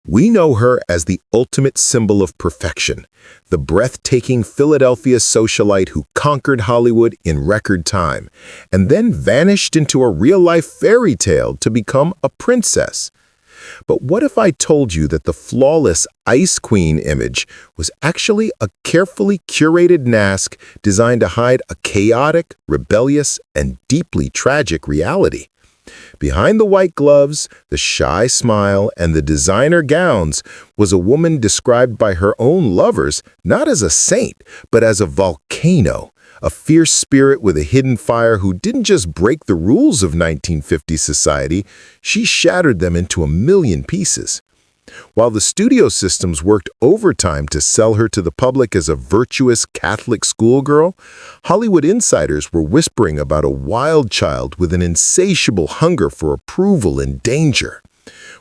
We know her as the ultimate symbol of perfection, the breathtaking Philadelphia socialite who conquered Hollywood in record time, and then vanished into a real-life fairy tale to become a princess. But what if I told you that the flawless Ice Queen image was actually a carefully curated mask designed to hide a chaotic, rebellious, and deeply tragic reality? Behind the white gloves, the shy smile, and the designer gowns was a woman described by her own lovers not as a saint, but as a volcano, a fierce spirit with a hidden fire who didn't just break the rules of 1950s society, she shattered them into a million pieces. While the studio systems worked overtime to sell her to the public as a virtuous Catholic schoolgirl, Hollywood insiders were whispering about a wild child with an insatiable hunger for approval and danger.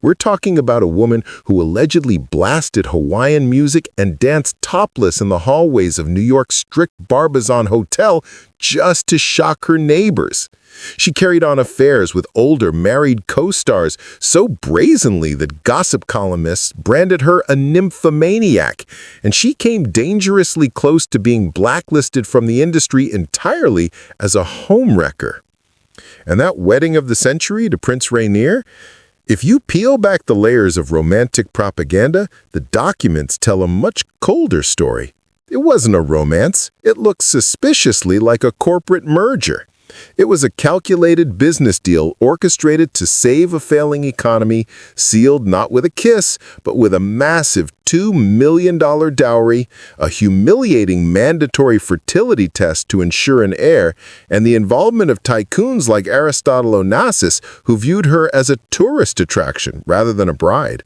We're talking about a woman who allegedly blasted Hawaiian music and danced topless in the hallways of New York's strict Barbizon Hotel just to shock her neighbors. She carried on affairs with older married co-stars so brazenly that gossip columnists branded her a nymphomaniac, and she came dangerously close to being blacklisted from the industry entirely as a homewrecker. And that wedding of the century to Prince Rainier? If you peel back the layers of romantic propaganda, the documents tell a much colder story. It wasn't a romance. It looked suspiciously like a corporate merger. It was a calculated business deal orchestrated to save a failing economy, sealed not with a kiss, but with a massive $2 million dowry, a humiliating mandatory fertility test to ensure an heir, and the involvement of tycoons like Aristotle Onassis, who viewed her as a tourist attraction rather than a bride.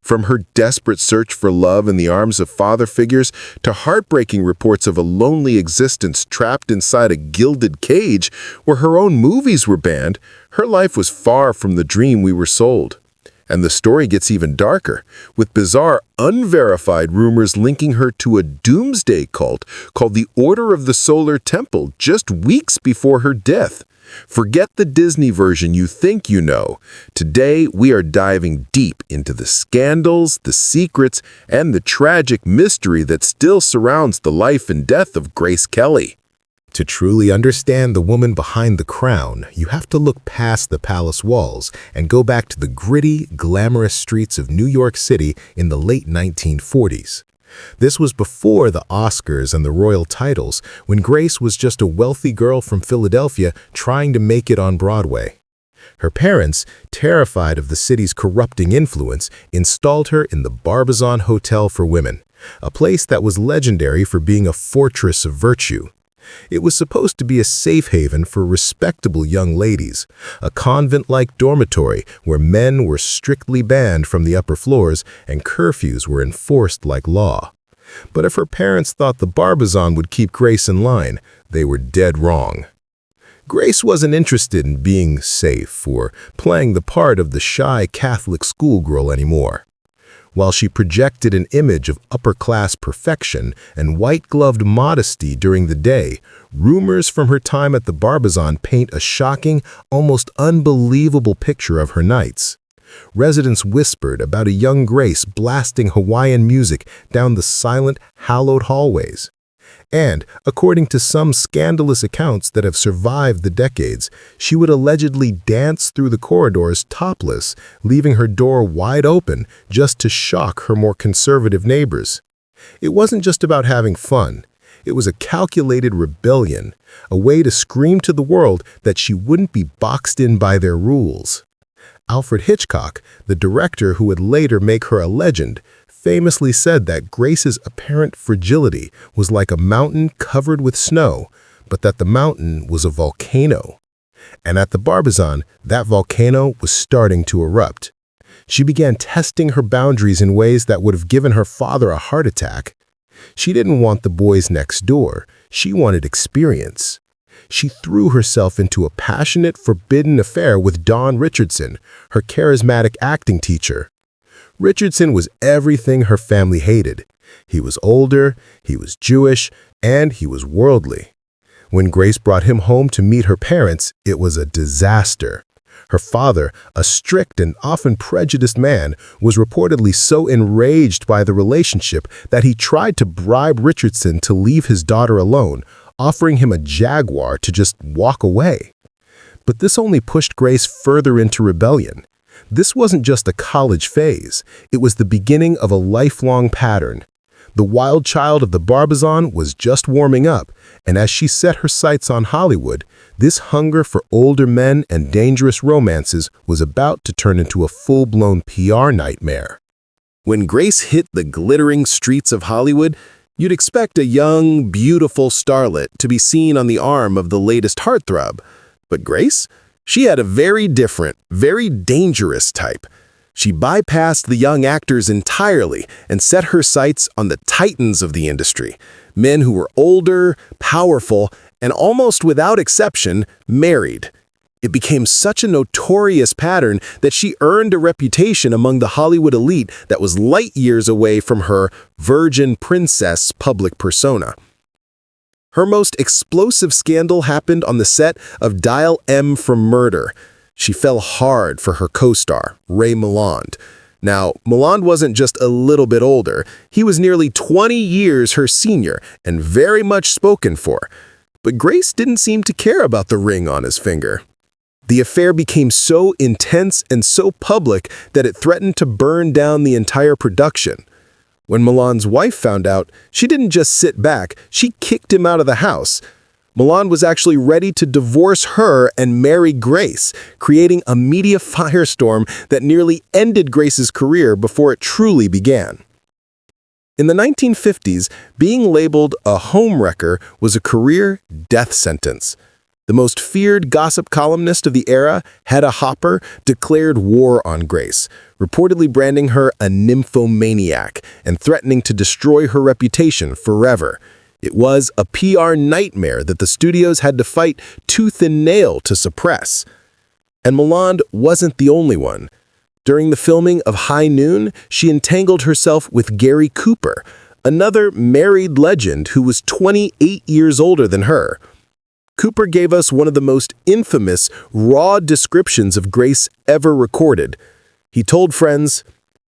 From her desperate search for love in the arms of father figures to heartbreaking reports of a lonely existence trapped inside a gilded cage where her own movies were banned, her life was far from the dream we were sold. And the story gets even darker, with bizarre, unverified rumors linking her to a doomsday cult called the Order of the Solar Temple just weeks before her death. Forget the Disney version you think you know. Today, we are diving deep into the scandals, the secrets, and the tragic mystery that still surrounds the life and death of Grace Kelly. To truly understand the woman behind the crown, you have to look past the palace walls and go back to the gritty, glamorous streets of New York City in the late 1940s. This was before the Oscars and the royal titles, when Grace was just a wealthy girl from Philadelphia trying to make it on Broadway. Her parents, terrified of the city's corrupting influence, installed her in the Barbizon Hotel for Women, a place that was legendary for being a fortress of virtue. It was supposed to be a safe haven for respectable young ladies, a convent-like dormitory where men were strictly banned from the upper floors and curfews were enforced like law. But if her parents thought the Barbizon would keep Grace in line, they were dead wrong. Grace wasn't interested in being safe or playing the part of the shy Catholic schoolgirl anymore. While she projected an image of upper-class perfection and white-gloved modesty during the day, rumors from her time at the Barbizon paint a shocking, almost unbelievable picture of her nights. Residents whispered about a young Grace blasting Hawaiian music down the silent, hallowed hallways. And, according to some scandalous accounts that have survived the decades, she would allegedly dance through the corridors topless, leaving her door wide open just to shock her more conservative neighbors. It wasn't just about having fun. It was a calculated rebellion, a way to scream to the world that she wouldn't be boxed in by their rules. Alfred Hitchcock, the director who would later make her a legend, famously said that Grace's apparent fragility was like a mountain covered with snow, but that the mountain was a volcano. And at the Barbizon, that volcano was starting to erupt. She began testing her boundaries in ways that would have given her father a heart attack. She didn't want the boys next door. She wanted experience. She threw herself into a passionate, forbidden affair with Don Richardson, her charismatic acting teacher. Richardson was everything her family hated. He was older, he was Jewish, and he was worldly. When Grace brought him home to meet her parents, it was a disaster. Her father, a strict and often prejudiced man, was reportedly so enraged by the relationship that he tried to bribe Richardson to leave his daughter alone, offering him a Jaguar to just walk away. But this only pushed Grace further into rebellion. This wasn't just a college phase, it was the beginning of a lifelong pattern. The wild child of the Barbizon was just warming up, and as she set her sights on Hollywood, this hunger for older men and dangerous romances was about to turn into a full-blown PR nightmare. When Grace hit the glittering streets of Hollywood, you'd expect a young, beautiful starlet to be seen on the arm of the latest heartthrob. But Grace? She had a very different, very dangerous type. She bypassed the young actors entirely and set her sights on the titans of the industry, men who were older, powerful, and almost without exception, married. It became such a notorious pattern that she earned a reputation among the Hollywood elite that was light years away from her virgin princess public persona. Her most explosive scandal happened on the set of Dial M for Murder. She fell hard for her co-star, Ray Milland. Now, Milland wasn't just a little bit older. He was nearly 20 years her senior and very much spoken for. But Grace didn't seem to care about the ring on his finger. The affair became so intense and so public that it threatened to burn down the entire production. When Milland's wife found out, she didn't just sit back, she kicked him out of the house. Milland was actually ready to divorce her and marry Grace, creating a media firestorm that nearly ended Grace's career before it truly began. In the 1950s, being labeled a homewrecker was a career death sentence. The most feared gossip columnist of the era, Hedda Hopper, declared war on Grace, reportedly branding her a nymphomaniac and threatening to destroy her reputation forever. It was a PR nightmare that the studios had to fight tooth and nail to suppress. And Milland wasn't the only one. During the filming of High Noon, she entangled herself with Gary Cooper, another married legend who was 28 years older than her. Cooper gave us one of the most infamous, raw descriptions of Grace ever recorded. He told friends,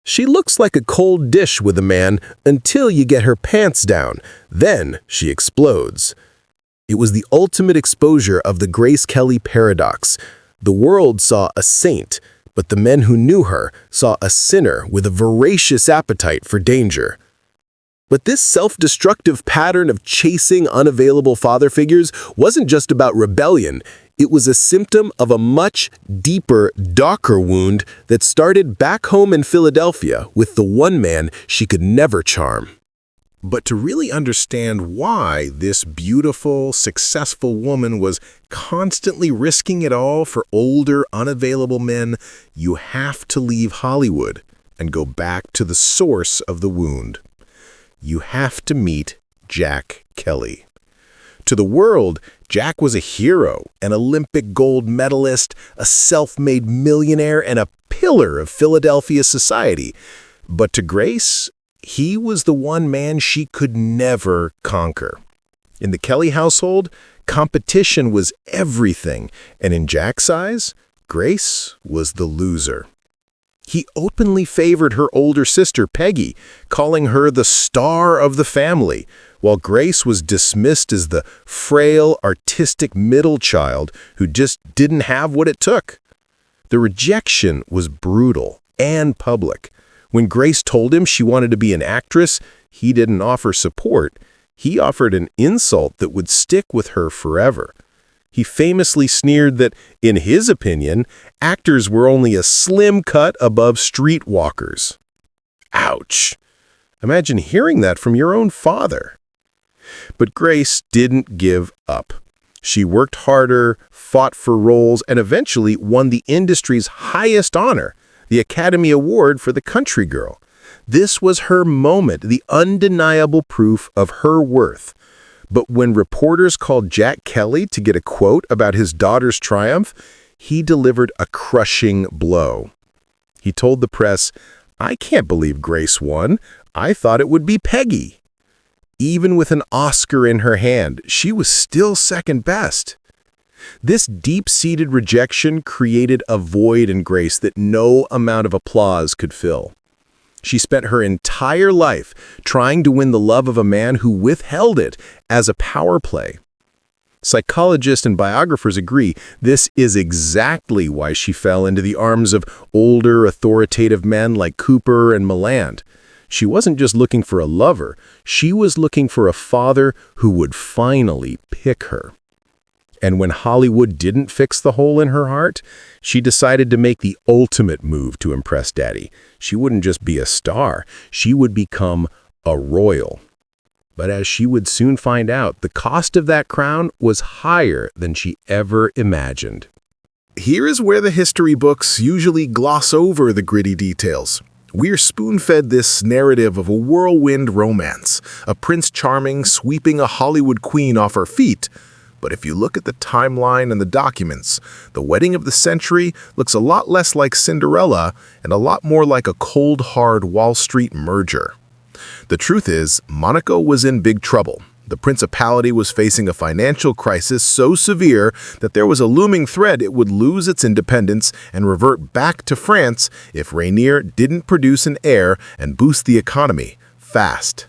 "She looks like a cold dish with a man until you get her pants down. Then she explodes." It was the ultimate exposure of the Grace Kelly paradox. The world saw a saint, but the men who knew her saw a sinner with a voracious appetite for danger. But this self-destructive pattern of chasing unavailable father figures wasn't just about rebellion. It was a symptom of a much deeper, darker wound that started back home in Philadelphia with the one man she could never charm. But to really understand why this beautiful, successful woman was constantly risking it all for older, unavailable men, you have to leave Hollywood and go back to the source of the wound. You have to meet Jack Kelly. To the world, Jack was a hero, an Olympic gold medalist, a self-made millionaire, and a pillar of Philadelphia society. But to Grace, he was the one man she could never conquer. In the Kelly household, competition was everything, and in Jack's eyes, Grace was the loser. He openly favored her older sister, Peggy, calling her the star of the family, while Grace was dismissed as the frail, artistic middle child who just didn't have what it took. The rejection was brutal and public. When Grace told him she wanted to be an actress, he didn't offer support. He offered an insult that would stick with her forever. He famously sneered that, in his opinion, actors were only a slim cut above streetwalkers. Ouch! Imagine hearing that from your own father. But Grace didn't give up. She worked harder, fought for roles, and eventually won the industry's highest honor, the Academy Award for the Country Girl. This was her moment, the undeniable proof of her worth. But when reporters called Jack Kelly to get a quote about his daughter's triumph, he delivered a crushing blow. He told the press, "I can't believe Grace won. I thought it would be Peggy." Even with an Oscar in her hand, she was still second best. This deep-seated rejection created a void in Grace that no amount of applause could fill. She spent her entire life trying to win the love of a man who withheld it as a power play. Psychologists and biographers agree this is exactly why she fell into the arms of older, authoritative men like Cooper and Milland. She wasn't just looking for a lover, she was looking for a father who would finally pick her. And when Hollywood didn't fix the hole in her heart, she decided to make the ultimate move to impress Daddy. She wouldn't just be a star, she would become a royal. But as she would soon find out, the cost of that crown was higher than she ever imagined. Here is where the history books usually gloss over the gritty details. We're spoon-fed this narrative of a whirlwind romance, a Prince Charming sweeping a Hollywood queen off her feet. But if you look at the timeline and the documents, the wedding of the century looks a lot less like Cinderella and a lot more like a cold, hard Wall Street merger. The truth is, Monaco was in big trouble. The principality was facing a financial crisis so severe that there was a looming threat it would lose its independence and revert back to France if Rainier didn't produce an heir and boost the economy fast.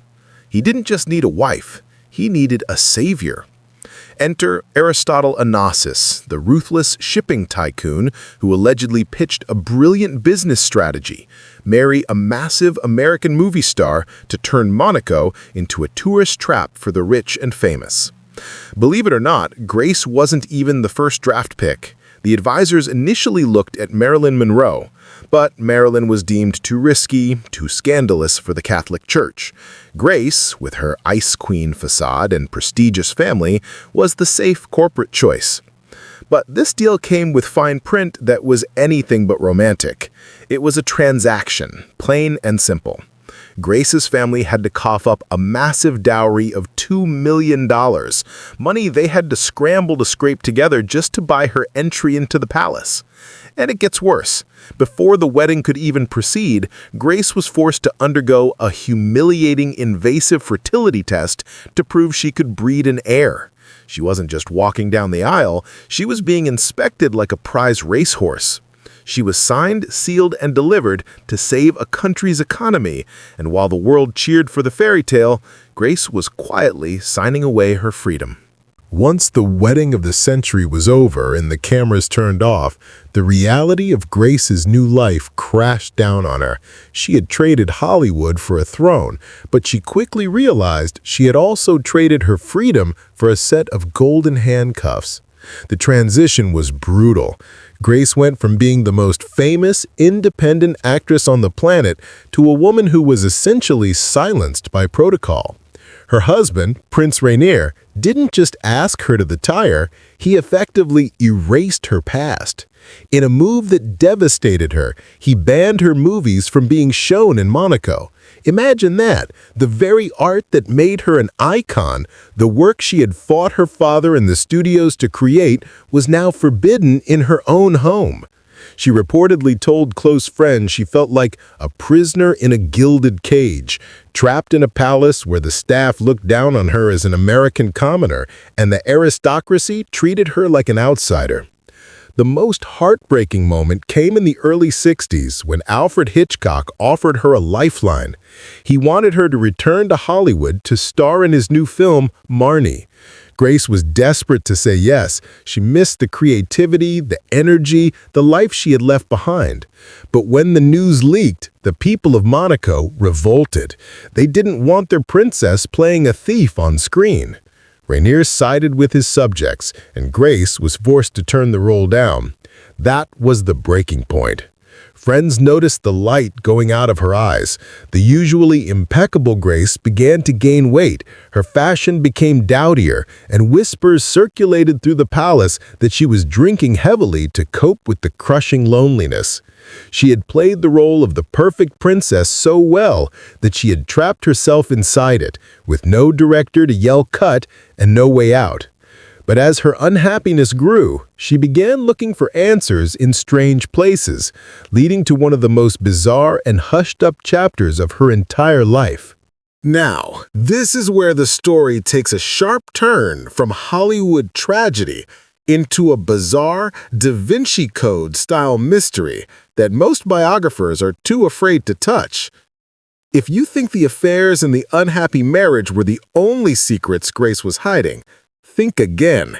He didn't just need a wife, he needed a savior. Enter Aristotle Onassis, the ruthless shipping tycoon who allegedly pitched a brilliant business strategy: marry a massive American movie star to turn Monaco into a tourist trap for the rich and famous. Believe it or not, Grace wasn't even the first draft pick. The advisors initially looked at Marilyn Monroe, but Marilyn was deemed too risky, too scandalous for the Catholic Church. Grace, with her Ice Queen facade and prestigious family, was the safe corporate choice. But this deal came with fine print that was anything but romantic. It was a transaction, plain and simple. Grace's family had to cough up a massive dowry of $2 million, money they had to scramble to scrape together just to buy her entry into the palace. And it gets worse. Before the wedding could even proceed, Grace was forced to undergo a humiliating invasive fertility test to prove she could breed an heir. She wasn't just walking down the aisle, she was being inspected like a prize racehorse. She was signed, sealed, and delivered to save a country's economy, and while the world cheered for the fairy tale, Grace was quietly signing away her freedom. Once the wedding of the century was over and the cameras turned off, the reality of Grace's new life crashed down on her. She had traded Hollywood for a throne, but she quickly realized she had also traded her freedom for a set of golden handcuffs. The transition was brutal. Grace went from being the most famous, independent actress on the planet to a woman who was essentially silenced by protocol. Her husband, Prince Rainier, didn't just ask her to retire, he effectively erased her past. In a move that devastated her, he banned her movies from being shown in Monaco. Imagine that, the very art that made her an icon, the work she had fought her father in the studios to create, was now forbidden in her own home. She reportedly told close friends she felt like a prisoner in a gilded cage, trapped in a palace where the staff looked down on her as an American commoner and the aristocracy treated her like an outsider. The most heartbreaking moment came in the early 60s when Alfred Hitchcock offered her a lifeline. He wanted her to return to Hollywood to star in his new film, Marnie. Grace was desperate to say yes. She missed the creativity, the energy, the life she had left behind. But when the news leaked, the people of Monaco revolted. They didn't want their princess playing a thief on screen. Rainier sided with his subjects, and Grace was forced to turn the role down. That was the breaking point. Friends noticed the light going out of her eyes. The usually impeccable Grace began to gain weight. Her fashion became dowdier, and whispers circulated through the palace that she was drinking heavily to cope with the crushing loneliness. She had played the role of the perfect princess so well that she had trapped herself inside it, with no director to yell cut and no way out. But as her unhappiness grew, she began looking for answers in strange places, leading to one of the most bizarre and hushed-up chapters of her entire life. Now, this is where the story takes a sharp turn from Hollywood tragedy into a bizarre Da Vinci Code-style mystery that most biographers are too afraid to touch. If you think the affairs and the unhappy marriage were the only secrets Grace was hiding, think again.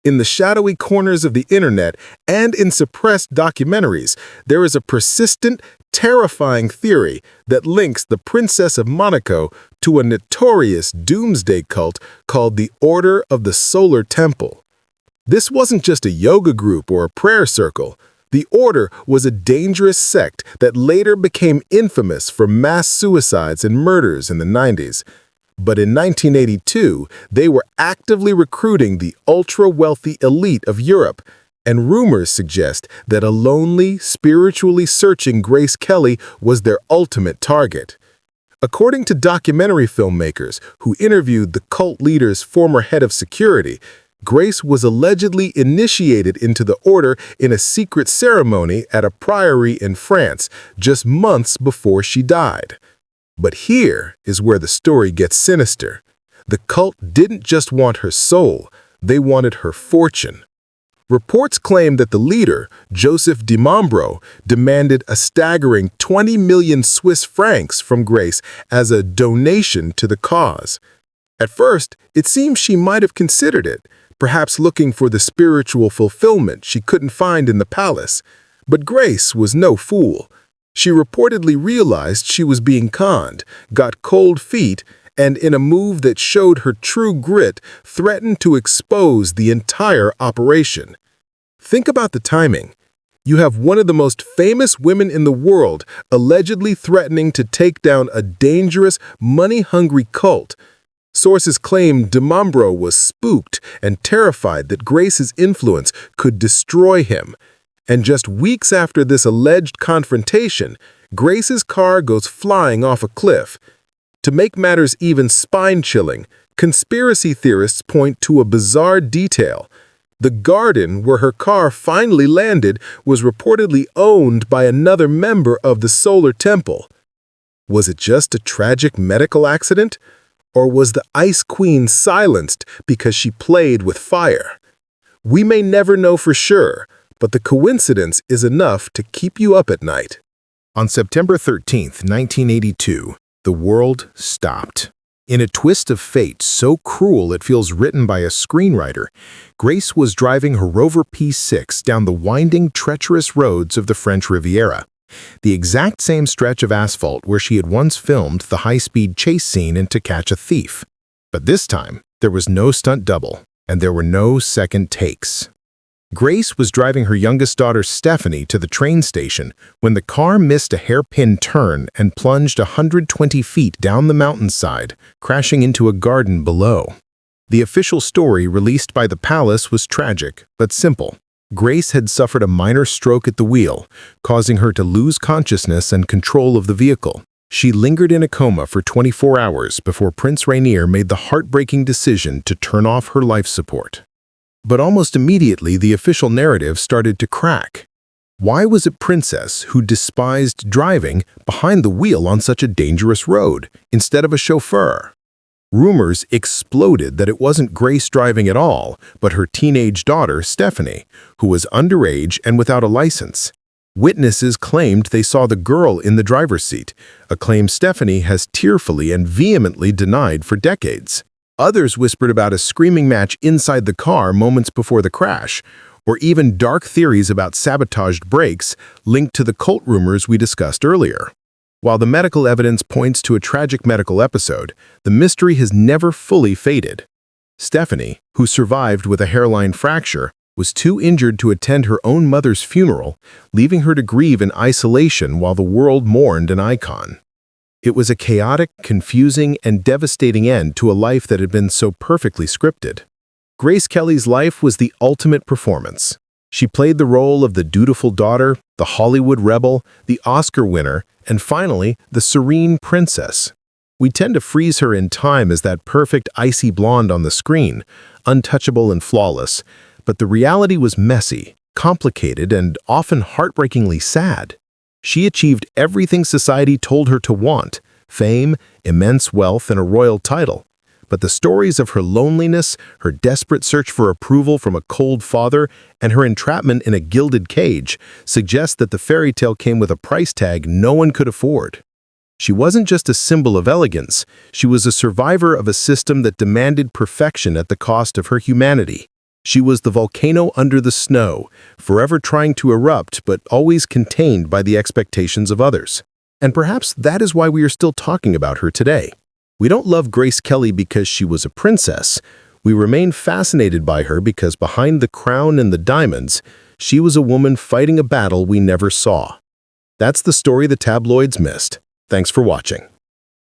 In the shadowy corners of the internet and in suppressed documentaries, there is a persistent, terrifying theory that links the Princess of Monaco to a notorious doomsday cult called the Order of the Solar Temple. This wasn't just a yoga group or a prayer circle. The order was a dangerous sect that later became infamous for mass suicides and murders in the 90s. But in 1982, they were actively recruiting the ultra-wealthy elite of Europe, and rumors suggest that a lonely, spiritually searching Grace Kelly was their ultimate target. According to documentary filmmakers who interviewed the cult leader's former head of security, Grace was allegedly initiated into the order in a secret ceremony at a priory in France just months before she died. But here is where the story gets sinister. The cult didn't just want her soul, they wanted her fortune. Reports claim that the leader, Joseph Di Mambro, demanded a staggering 20 million Swiss francs from Grace as a donation to the cause. At first, it seems she might have considered it, perhaps looking for the spiritual fulfillment she couldn't find in the palace. But Grace was no fool. She reportedly realized she was being conned, got cold feet, and in a move that showed her true grit, threatened to expose the entire operation. Think about the timing. You have one of the most famous women in the world allegedly threatening to take down a dangerous, money-hungry cult. Sources claim Di Mambro was spooked and terrified that Grace's influence could destroy him. And just weeks after this alleged confrontation, Grace's car goes flying off a cliff. To make matters even spine-chilling, conspiracy theorists point to a bizarre detail. The garden where her car finally landed was reportedly owned by another member of the Solar Temple. Was it just a tragic medical accident? Or was the Ice Queen silenced because she played with fire? We may never know for sure, but the coincidence is enough to keep you up at night. On September 13, 1982, the world stopped. In a twist of fate so cruel it feels written by a screenwriter, Grace was driving her Rover P6 down the winding, treacherous roads of the French Riviera, the exact same stretch of asphalt where she had once filmed the high-speed chase scene in To Catch a Thief. But this time, there was no stunt double, and there were no second takes. Grace was driving her youngest daughter Stephanie to the train station when the car missed a hairpin turn and plunged 120 feet down the mountainside, crashing into a garden below. The official story released by the palace was tragic, but simple. Grace had suffered a minor stroke at the wheel, causing her to lose consciousness and control of the vehicle. She lingered in a coma for 24 hours before Prince Rainier made the heartbreaking decision to turn off her life support. But almost immediately, the official narrative started to crack. Why was a princess who despised driving behind the wheel on such a dangerous road instead of a chauffeur? Rumors exploded that it wasn't Grace driving at all, but her teenage daughter, Stephanie, who was underage and without a license. Witnesses claimed they saw the girl in the driver's seat, a claim Stephanie has tearfully and vehemently denied for decades. Others whispered about a screaming match inside the car moments before the crash, or even dark theories about sabotaged brakes linked to the cult rumors we discussed earlier. While the medical evidence points to a tragic medical episode, the mystery has never fully faded. Stephanie, who survived with a hairline fracture, was too injured to attend her own mother's funeral, leaving her to grieve in isolation while the world mourned an icon. It was a chaotic, confusing, and devastating end to a life that had been so perfectly scripted. Grace Kelly's life was the ultimate performance. She played the role of the dutiful daughter, the Hollywood rebel, the Oscar winner, and finally, the serene princess. We tend to freeze her in time as that perfect icy blonde on the screen, untouchable and flawless, but the reality was messy, complicated, and often heartbreakingly sad. She achieved everything society told her to want: fame, immense wealth, and a royal title. But the stories of her loneliness, her desperate search for approval from a cold father, and her entrapment in a gilded cage suggest that the fairy tale came with a price tag no one could afford. She wasn't just a symbol of elegance, she was a survivor of a system that demanded perfection at the cost of her humanity. She was the volcano under the snow, forever trying to erupt but always contained by the expectations of others. And perhaps that is why we are still talking about her today. We don't love Grace Kelly because she was a princess. We remain fascinated by her because behind the crown and the diamonds, she was a woman fighting a battle we never saw. That's the story the tabloids missed. Thanks for watching.